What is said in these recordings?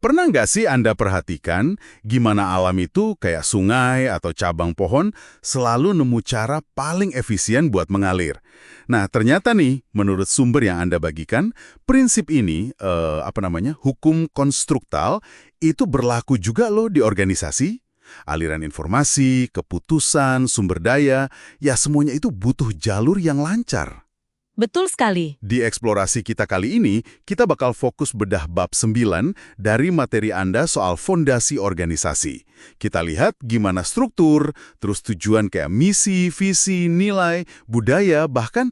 Pernah nggak sih Anda perhatikan gimana alam itu kayak sungai atau cabang pohon selalu nemu cara paling efisien buat mengalir? Nah, ternyata nih, menurut sumber yang Anda bagikan, prinsip ini, hukum konstruktal, itu berlaku juga loh di organisasi. Aliran informasi, keputusan, sumber daya, ya semuanya itu butuh jalur yang lancar. Betul sekali. Di eksplorasi kita kali ini, kita bakal fokus bedah bab 9 dari materi Anda soal fondasi organisasi. Kita lihat gimana struktur, terus tujuan kayak misi, visi, nilai, budaya, bahkan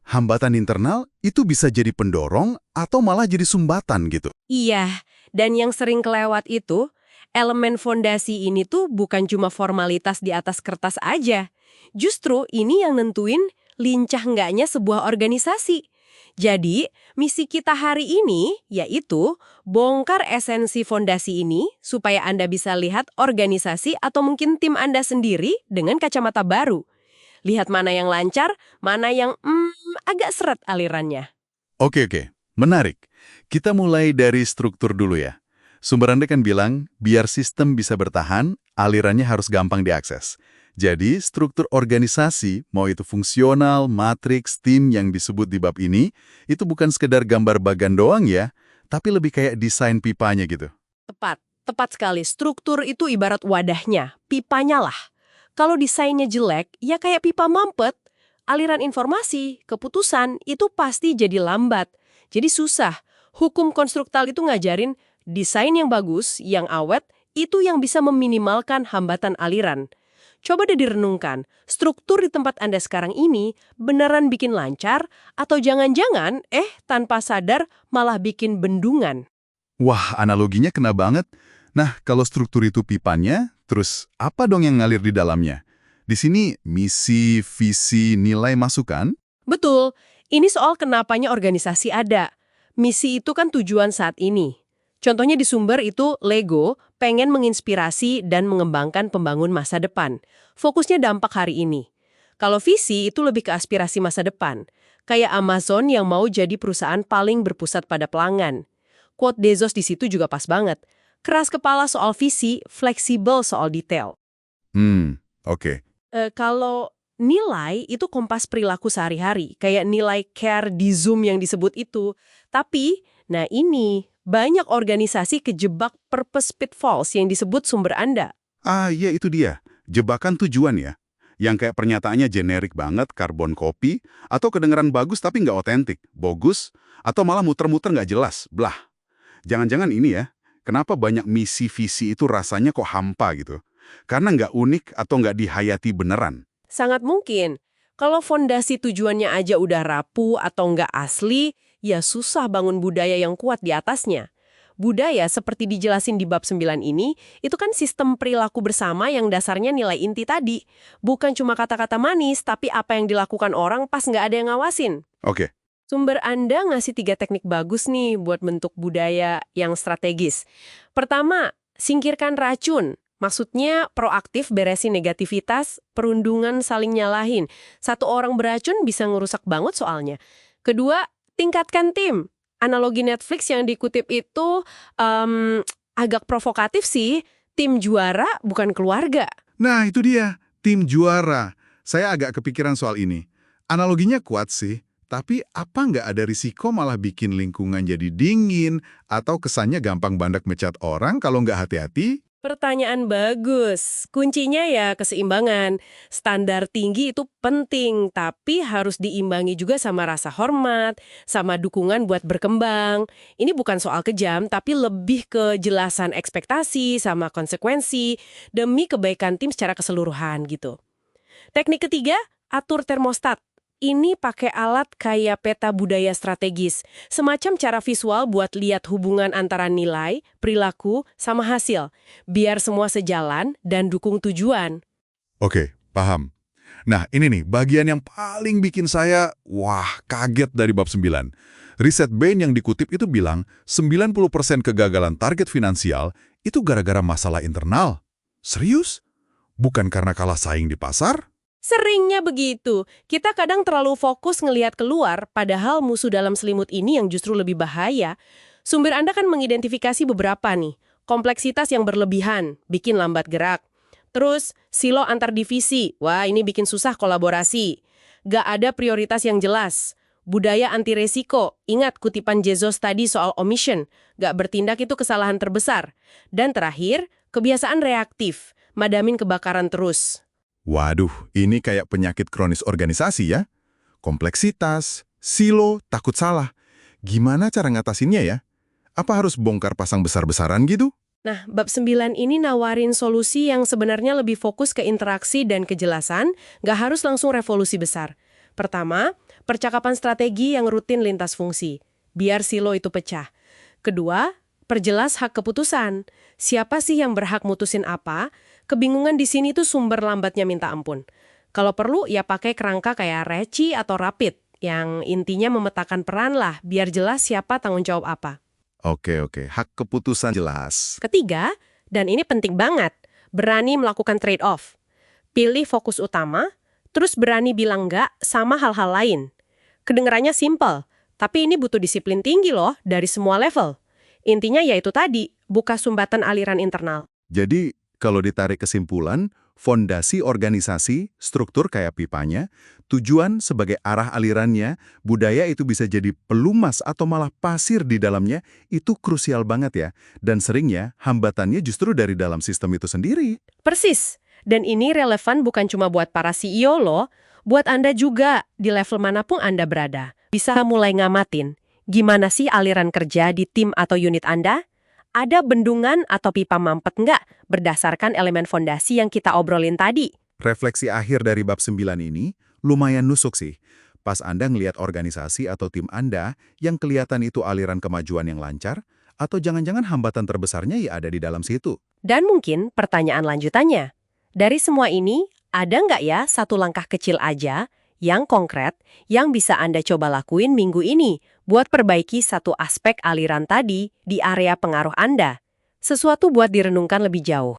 hambatan internal itu bisa jadi pendorong atau malah jadi sumbatan gitu. Iya, dan yang sering kelewat itu, elemen fondasi ini tuh bukan cuma formalitas di atas kertas aja. Justru ini yang nentuin lincah enggaknya sebuah organisasi. Jadi, misi kita hari ini yaitu bongkar esensi fondasi ini supaya Anda bisa lihat organisasi atau mungkin tim Anda sendiri dengan kacamata baru. Lihat mana yang lancar, mana yang agak seret alirannya. Oke, menarik. Kita mulai dari struktur dulu ya. Sumber Anda kan bilang, biar sistem bisa bertahan, alirannya harus gampang diakses. Jadi, struktur organisasi, mau itu fungsional, matriks, tim yang disebut di bab ini, itu bukan sekedar gambar bagan doang ya, tapi lebih kayak desain pipanya gitu. Tepat sekali. Struktur itu ibarat wadahnya, pipanya lah. Kalau desainnya jelek, ya kayak pipa mampet. Aliran informasi, keputusan, itu pasti jadi lambat. Jadi susah. Hukum konstruktal itu ngajarin desain yang bagus, yang awet, itu yang bisa meminimalkan hambatan aliran. Coba deh direnungkan, struktur di tempat Anda sekarang ini beneran bikin lancar atau jangan-jangan tanpa sadar malah bikin bendungan? Wah, analoginya kena banget. Nah, kalau struktur itu pipanya, terus apa dong yang ngalir di dalamnya? Di sini misi, visi, nilai masuk kan? Betul, ini soal kenapanya organisasi ada. Misi itu kan tujuan saat ini. Contohnya di sumber itu Lego pengen menginspirasi dan mengembangkan pembangun masa depan. Fokusnya dampak hari ini. Kalau visi itu lebih ke aspirasi masa depan. Kayak Amazon yang mau jadi perusahaan paling berpusat pada pelanggan. Quote Bezos di situ juga pas banget. Keras kepala soal visi, fleksibel soal detail. Oke. Kalau nilai itu kompas perilaku sehari-hari. Kayak nilai care di Zoom yang disebut itu. Tapi, nah ini banyak organisasi kejebak purpose pitfalls yang disebut sumber Anda. Ah, iya itu dia. Jebakan tujuan ya. Yang kayak pernyataannya generik banget, karbon copy, atau kedengeran bagus tapi nggak otentik, bogus, atau malah muter-muter nggak jelas, blah. Jangan-jangan ini ya, kenapa banyak misi visi itu rasanya kok hampa gitu? Karena nggak unik atau nggak dihayati beneran. Sangat mungkin. Kalau fondasi tujuannya aja udah rapuh atau nggak asli, ya susah bangun budaya yang kuat di atasnya. Budaya seperti dijelasin di bab 9 ini, itu kan sistem perilaku bersama yang dasarnya nilai inti tadi. Bukan cuma kata-kata manis, tapi apa yang dilakukan orang pas nggak ada yang ngawasin. Oke. Sumber Anda ngasih 3 teknik bagus nih buat bentuk budaya yang strategis. Pertama, singkirkan racun. Maksudnya proaktif beresin negativitas, perundungan saling nyalahin. Satu orang beracun bisa ngerusak banget soalnya. Kedua, tingkatkan tim. Analogi Netflix yang dikutip itu agak provokatif sih. Tim juara bukan keluarga. Nah, itu dia. Tim juara. Saya agak kepikiran soal ini. Analoginya kuat sih. Tapi apa nggak ada risiko malah bikin lingkungan jadi dingin atau kesannya gampang bandak mecat orang kalau nggak hati-hati? Pertanyaan bagus. Kuncinya ya keseimbangan. Standar tinggi itu penting, tapi harus diimbangi juga sama rasa hormat, sama dukungan buat berkembang. Ini bukan soal kejam, tapi lebih ke jelasan ekspektasi sama konsekuensi demi kebaikan tim secara keseluruhan gitu. Teknik ketiga, atur termostat. Ini pakai alat kayak peta budaya strategis, semacam cara visual buat lihat hubungan antara nilai, perilaku, sama hasil, biar semua sejalan dan dukung tujuan. Oke, paham. Nah, ini nih, bagian yang paling bikin saya, kaget dari bab 9. Riset Bain yang dikutip itu bilang, 90% kegagalan target finansial itu gara-gara masalah internal. Serius? Bukan karena kalah saing di pasar? Seringnya begitu. Kita kadang terlalu fokus ngelihat keluar, padahal musuh dalam selimut ini yang justru lebih bahaya. Sumber Anda kan mengidentifikasi beberapa nih. Kompleksitas yang berlebihan, bikin lambat gerak. Terus, silo antar divisi. Wah, ini bikin susah kolaborasi. Gak ada prioritas yang jelas. Budaya anti resiko. Ingat kutipan Jezos tadi soal omission. Gak bertindak itu kesalahan terbesar. Dan terakhir, kebiasaan reaktif. Madamin kebakaran terus. Waduh, ini kayak penyakit kronis organisasi ya. Kompleksitas, silo, takut salah. Gimana cara ngatasinnya ya? Apa harus bongkar pasang besar-besaran gitu? Nah, bab 9 ini nawarin solusi yang sebenarnya lebih fokus ke interaksi dan kejelasan, gak harus langsung revolusi besar. Pertama, percakapan strategi yang rutin lintas fungsi, biar silo itu pecah. Kedua, perjelas hak keputusan. Siapa sih yang berhak mutusin apa? Kebingungan di sini tuh sumber lambatnya minta ampun. Kalau perlu, ya pakai kerangka kayak RECI atau RAPID, yang intinya memetakan peran lah, biar jelas siapa tanggung jawab apa. Oke, hak keputusan jelas. Ketiga, dan ini penting banget, berani melakukan trade-off. Pilih fokus utama, terus berani bilang enggak sama hal-hal lain. Kedengarannya simple, tapi ini butuh disiplin tinggi loh dari semua level. Intinya yaitu tadi, buka sumbatan aliran internal. Jadi, kalau ditarik kesimpulan, fondasi organisasi, struktur kayak pipanya, tujuan sebagai arah alirannya, budaya itu bisa jadi pelumas atau malah pasir di dalamnya, itu krusial banget ya. Dan seringnya, hambatannya justru dari dalam sistem itu sendiri. Persis. Dan ini relevan bukan cuma buat para CEO loh, buat Anda juga di level manapun Anda berada. Bisa mulai ngamatin, gimana sih aliran kerja di tim atau unit Anda? Ada bendungan atau pipa mampet nggak berdasarkan elemen fondasi yang kita obrolin tadi? Refleksi akhir dari bab 9 ini lumayan nusuk sih. Pas Anda ngelihat organisasi atau tim Anda yang kelihatan itu aliran kemajuan yang lancar, atau jangan-jangan hambatan terbesarnya ya ada di dalam situ. Dan mungkin pertanyaan lanjutannya, dari semua ini, ada nggak ya satu langkah kecil aja yang konkret yang bisa Anda coba lakuin minggu ini buat perbaiki satu aspek aliran tadi di area pengaruh Anda? Sesuatu buat direnungkan lebih jauh.